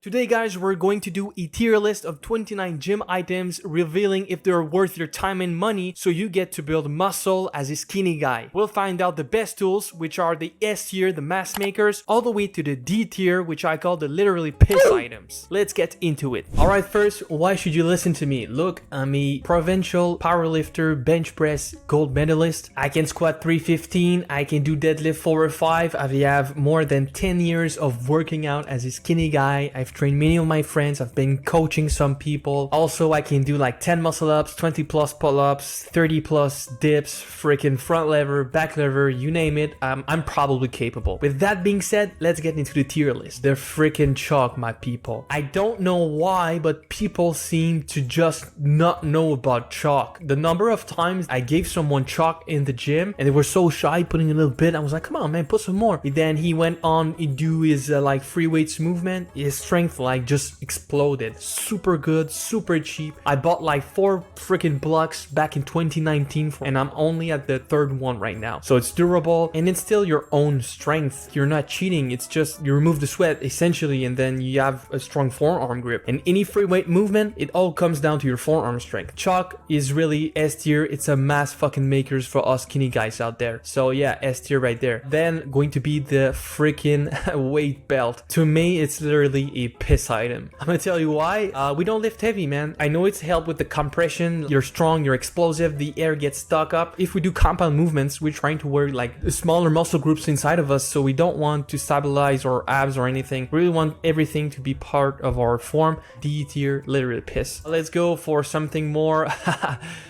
Today guys, we're going to do a tier list of 29 gym items, revealing if they're worth your time and money so you get to build muscle as a skinny guy. We'll find out the best tools, which are the S tier, the mass makers, all the way to the D tier, which I call the literally piss items. Let's get into it. Alright, first, why should you listen to me? Look, I'm a provincial powerlifter, bench press gold medalist. I can squat 315, I can do deadlift 405. I have more than 10 years of working out as a skinny guy. I've trained many of my friends. I've been coaching some people. Also, I can do like 10 muscle ups, 20 plus pull-ups, 30 plus dips, freaking front lever, back lever, you name it. I'm probably capable. With that being said, let's get into the tier list. They're freaking chalk, my people. I don't know why, but people seem to just not know about chalk. The number of times I gave someone chalk in the gym and they were so shy putting a little bit, I was like, come on man, put some more. And then he went on to do his like free weights movement. His strength like just exploded. Super good, super cheap. I bought like 4 freaking blocks back in 2019 and I'm only at the 3rd one right now. So it's durable and it's still your own strength. You're not cheating. It's just you remove the sweat essentially and then you have a strong forearm grip. And any free weight movement, it all comes down to your forearm strength. Chalk is really S tier. It's a mass fucking makers for us skinny guys out there. So yeah, S tier right there. Then going to be the freaking weight belt. To me, it's literally a piss item. I'm gonna tell you why. We don't lift heavy, man. I know it's helped with the compression. You're strong, you're explosive, the air gets stuck up. If we do compound movements, we're trying to work like smaller muscle groups inside of us, so we don't want to stabilize our abs or anything. We really want everything to be part of our form. D tier, literally piss. Let's go for something more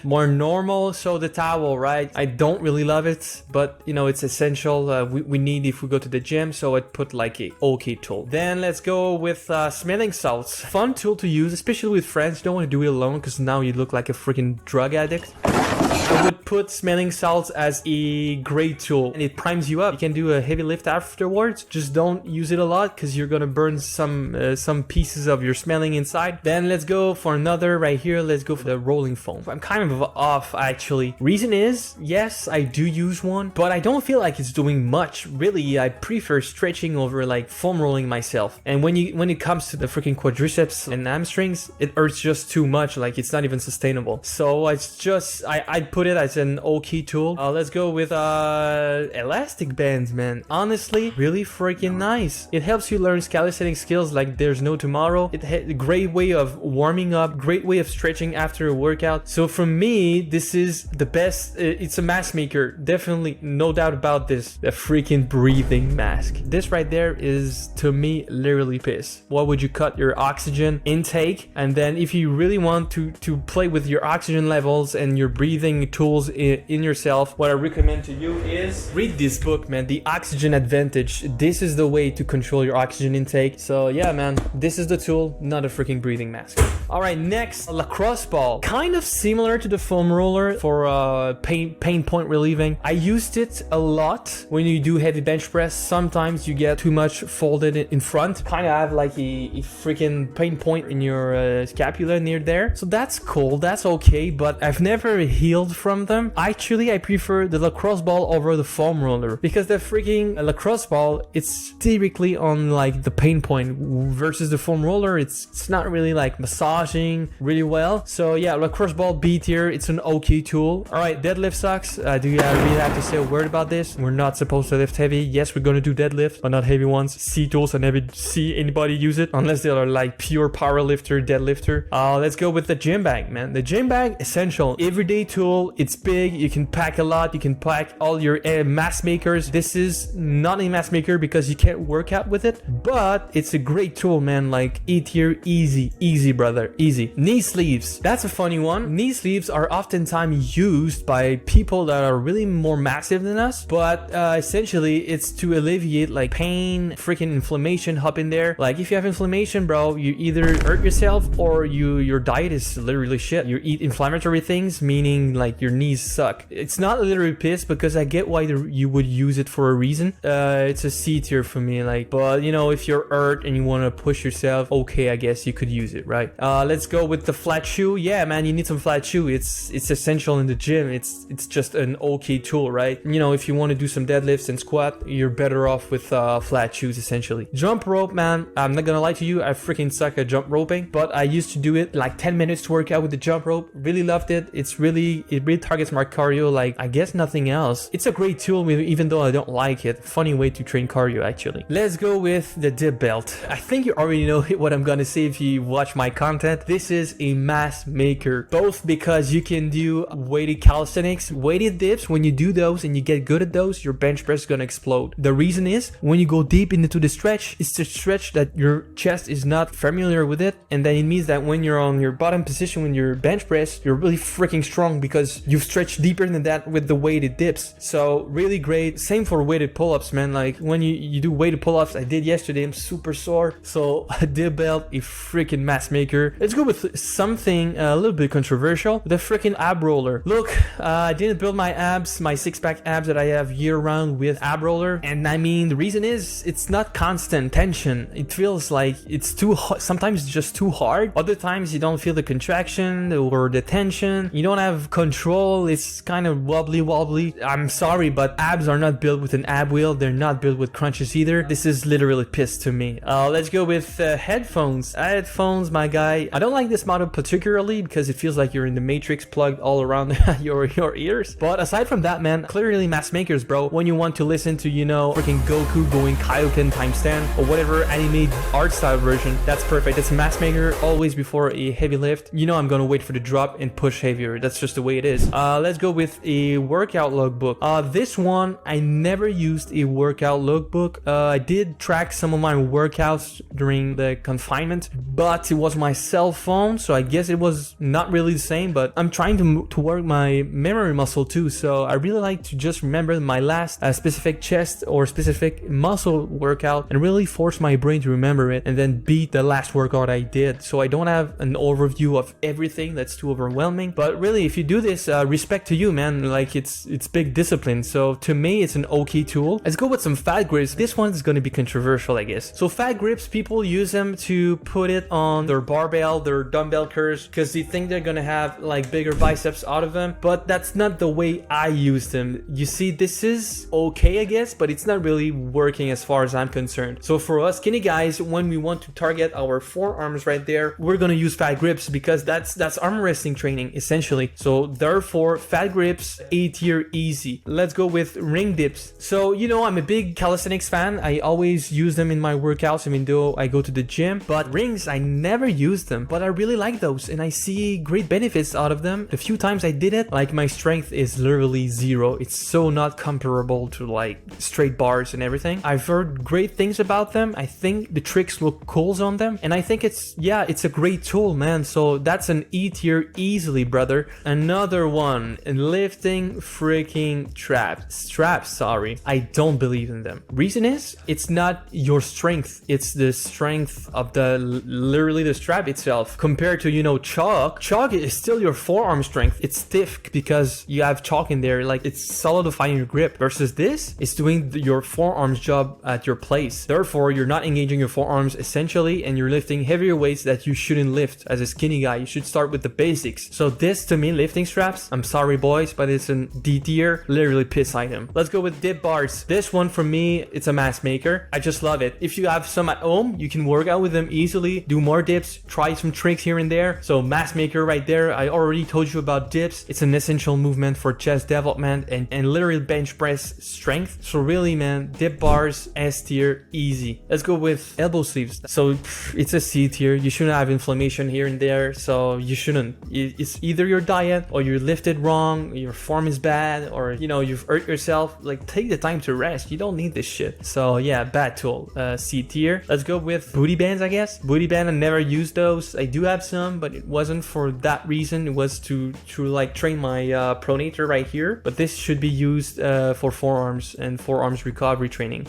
more normal. So the towel, right? I don't really love it, but you know, it's essential. We need if we go to the gym, so I'd put like a okay tool. Then let's go with smelling salts. Fun tool to use, especially with friends. You don't want to do it alone because now you look like a freaking drug addict. I would put smelling salts as a great tool and it primes you up. You can do a heavy lift afterwards. Just don't use it a lot because you're gonna burn some pieces of your smelling inside. Then let's go for another right here. Let's go for the rolling foam. I'm kind of off actually. Reason is, yes, I do use one, but I don't feel like it's doing much. Really, I prefer stretching over like foam rolling myself. And when it comes to the freaking quadriceps and hamstrings, it hurts just too much. Like it's not even sustainable. So it's just I'd put it as an okay tool. Let's go with elastic bands, man. Honestly, really freaking nice. It helps you learn calisthenics skills like there's no tomorrow. It's a great way of warming up, great way of stretching after a workout. So for me, this is the best. It's a mask maker, definitely, no doubt about this. The freaking breathing mask. This right there is to me literally piss. What would you cut your oxygen intake? And then if you really want to play with your oxygen levels and your breathing tools in yourself, what I recommend to you is read this book, man. The Oxygen Advantage. This is the way to control your oxygen intake. So yeah, man, this is the tool, not a freaking breathing mask. All right, next, a lacrosse ball. Kind of similar to the foam roller for pain point relieving. I used it a lot when you do heavy bench press. Sometimes you get too much folded in front. Kind of have like a freaking pain point in your scapula near there. So that's cool, that's okay, but I've never healed from them. Actually, I prefer the lacrosse ball over the foam roller because the freaking lacrosse ball, it's typically on like the pain point versus the foam roller. It's not really like massaging really well. So yeah, lacrosse ball B tier. It's an okay tool. All right, deadlift sucks. Do you really have to say a word about this? We're not supposed to lift heavy. Yes, we're gonna do deadlift, but not heavy ones. C tools. I never see anybody use it unless they are like pure power lifter, deadlifter. Let's go with the gym bag, man. The gym bag, essential, everyday tool. It's big. You can pack a lot. You can pack all your mass makers. This is not a mass maker because you can't work out with it, but it's a great tool, man. Like E tier, easy, brother, easy. Knee sleeves. That's a funny one. Knee sleeves are oftentimes used by people that are really more massive than us, but essentially it's to alleviate like pain, freaking inflammation up in there. Like if you have inflammation, bro, you either hurt yourself or your diet is literally shit. You eat inflammatory things, meaning like like your knees suck. It's not literally piss because I get why you would use it for a reason. It's a C tier for me, like, but you know, if you're hurt and you want to push yourself, okay, I guess you could use it, right? Let's go with the flat shoe. Yeah, man, you need some flat shoe. It's essential in the gym. It's just an okay tool, right? You know, if you want to do some deadlifts and squat, you're better off with flat shoes essentially. Jump rope, man, I'm not gonna lie to you, I freaking suck at jump roping, but I used to do it like 10 minutes to work out with the jump rope. Really loved it. It really targets my cardio like I guess nothing else. It's a great tool even though I don't like it. Funny way to train cardio actually. Let's go with the dip belt. I think you already know what I'm gonna say if you watch my content. This is a mass maker, both because you can do weighted calisthenics, weighted dips. When you do those and you get good at those, your bench press is gonna explode. The reason is when you go deep into the stretch, it's the stretch that your chest is not familiar with it, and then it means that when you're on your bottom position when your bench press, you're really freaking strong because you've stretched deeper than that with the weighted dips. So really great. Same for weighted pull-ups, man. Like when you do weighted pull-ups, I did yesterday, I'm super sore. So a dip belt, a freaking mass maker. Let's go with something a little bit controversial, the freaking ab roller. Look, I didn't build my abs, my six-pack abs that I have year-round with ab roller, and I mean the reason is it's not constant tension. It feels like it's too hard. Sometimes it's just too hard. Other times you don't feel the contraction or the tension. You don't have control. It's kind of wobbly. I'm sorry, but abs are not built with an ab wheel. They're not built with crunches either. This is literally piss to me. Let's go with headphones. Headphones, my guy. I don't like this model particularly because it feels like you're in the Matrix plugged all around your ears. But aside from that, man, clearly mass makers, bro. When you want to listen to, you know, freaking Goku going Kaioken times 10 or whatever anime art style version, that's perfect. It's a mass maker always before a heavy lift. You know I'm gonna wait for the drop and push heavier. That's just the way it is. Let's go with a workout logbook. This one, I never used a workout logbook. I did track some of my workouts during the confinement, but it was my cell phone, so I guess it was not really the same, but I'm trying to work my memory muscle too, so I really like to just remember my last specific chest or specific muscle workout and really force my brain to remember it and then beat the last workout I did, so I don't have an overview of everything. That's too overwhelming. But really, if you do this, respect to you, man. Like it's big discipline, so to me it's an okay tool. Let's go with some fat grips. This one is going to be controversial, I guess. So fat grips, people use them to put it on their barbell, their dumbbell curls, because they think they're gonna have like bigger biceps out of them, but that's not the way I use them. You see, this is okay, I guess, but it's not really working as far as I'm concerned. So for us skinny guys, when we want to target our forearms right there, we're gonna use fat grips because that's arm wrestling training essentially. So therefore, fat grips, A tier, easy. Let's go with ring dips. So you know, I'm a big calisthenics fan. I always use them in my workouts even though I go to the gym, but rings, I never use them, but I really like those and I see great benefits out of them. The few times I did it, like my strength is literally zero. It's so not comparable to like straight bars and everything. I've heard great things about them. I think the tricks look cool on them, and I think it's a great tool, man. So that's an E tier easily, brother. Another one, lifting freaking straps, sorry, I don't believe in them. Reason is, it's not your strength, it's the strength of literally the strap itself. Compared to, you know, chalk is still your forearm strength. It's stiff because you have chalk in there, like it's solidifying your grip, versus this is doing your forearms job at your place. Therefore, you're not engaging your forearms essentially, and you're lifting heavier weights that you shouldn't lift as a skinny guy. You should start with the basics. So this, to me, lifting straps, I'm sorry boys, but it's an D tier, literally piss item. Let's go with dip bars. This one for me, it's a mass maker. I just love it. If you have some at home, you can work out with them easily, do more dips, try some tricks here and there. So mass maker right there. I already told you about dips. It's an essential movement for chest development and literally bench press strength. So really, man, dip bars, S tier, easy. Let's go with elbow sleeves. So it's a C tier. You shouldn't have inflammation here and there, so you shouldn't. It's either your diet or you lifted wrong, your form is bad, or you know, you've hurt yourself. Like, take the time to rest. You don't need this shit. So yeah, bad tool. C tier. Let's go with booty bands, I guess. Booty band, I never used those. I do have some, but it wasn't for that reason. It was to like train my pronator right here, but this should be used for forearms and forearms recovery training.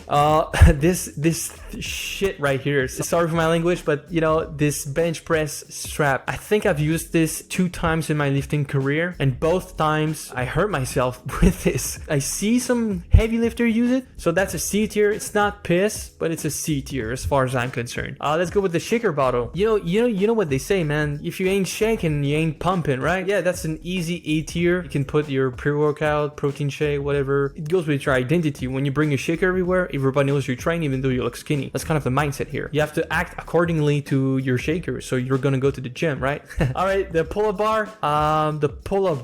This shit right here, sorry for my language, but you know, this bench press strap, I think I've used this 2 times in my lifting career. here, and both times I hurt myself with this. I see some heavy lifter use it, so that's a C tier. It's not piss, but it's a C tier as far as I'm concerned. Let's go with the shaker bottle. You know what they say, man. If you ain't shaking, you ain't pumping, right? Yeah, that's an easy A tier. You can put your pre-workout, protein shake, whatever. It goes with your identity. When you bring your shaker everywhere, everybody knows you're training even though you look skinny. That's kind of the mindset here. You have to act accordingly to your shaker, so you're gonna go to the gym, right? All right, the pull-up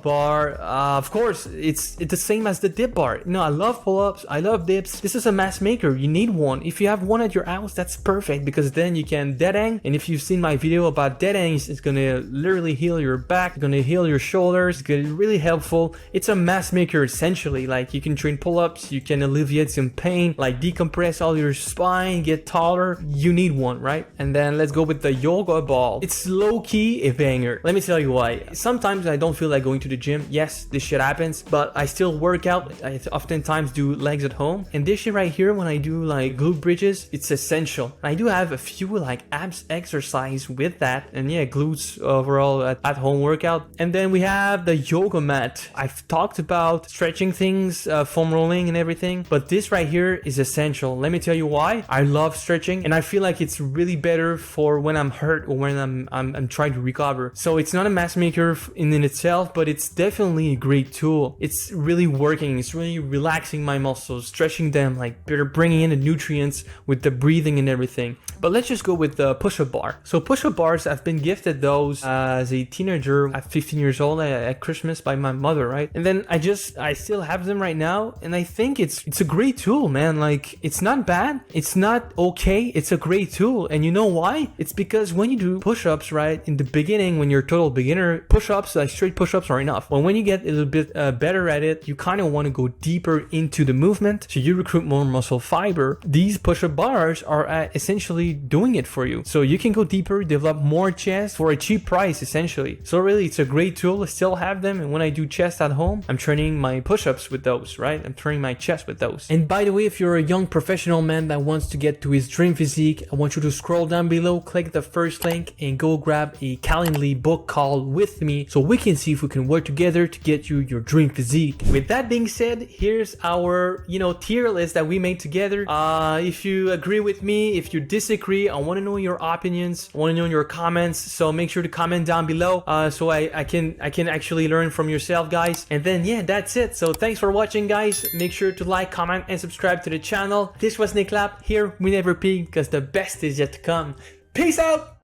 bar. Of course, it's the same as the dip bar. You know, I love pull-ups. I love dips. This is a mass maker. You need one. If you have one at your house, that's perfect, because then you can dead hang. And if you've seen my video about dead hangs, it's gonna literally heal your back. It's gonna heal your shoulders. It's gonna be really helpful. It's a mass maker essentially. Like, you can train pull-ups. You can alleviate some pain, like decompress all your spine, get taller. You need one, right? And then let's go with the yoga ball. It's low-key a banger. Let me tell you why. Sometimes I don't feel like going to the gym. Yes, this shit happens, but I still work out. I oftentimes do legs at home, and this shit right here, when I do like glute bridges, it's essential. I do have a few like abs exercise with that, and yeah, glutes overall at home workout. And then we have the yoga mat. I've talked about stretching things, foam rolling and everything, but this right here is essential. Let me tell you why. I love stretching, and I feel like it's really better for when I'm hurt or when I'm trying to recover. So it's not a mass maker in itself, but it's definitely a great tool. It's really working. It's really relaxing my muscles, stretching them, like bringing in the nutrients with the breathing and everything. But let's just go with the push-up bar. So push-up bars, I've been gifted those as a teenager at 15 years old at Christmas by my mother, right? And then I still have them right now, and I think it's a great tool, man. Like, it's not bad, it's not okay, it's a great tool. And you know why? It's because when you do push-ups, right, in the beginning, when you're a total beginner, push-ups, like straight push-ups are enough. But when you get a little bit better at it, you kind of want to go deeper into the movement, so you recruit more muscle fiber. These push-up bars are essentially doing it for you, so you can go deeper, develop more chest for a cheap price essentially. So really, it's a great tool. I still have them, and when I do chest at home, I'm training my push-ups with those, right? I'm training my chest with those. And by the way, if you're a young professional man that wants to get to his dream physique, I want you to scroll down below, click the first link, and go grab a Calendly book call with me, so we can see if we can work together to get you your dream physique. With that being said, here's our tier list that we made together. If you agree with me, if you disagree, I want to know your opinions. I want to know your comments. So make sure to comment down below, so I can actually learn from yourself, guys. And then yeah, that's it. So thanks for watching, guys. Make sure to like, comment, and subscribe to the channel. This was Nick Lap. Here we never peak, because the best is yet to come. Peace out.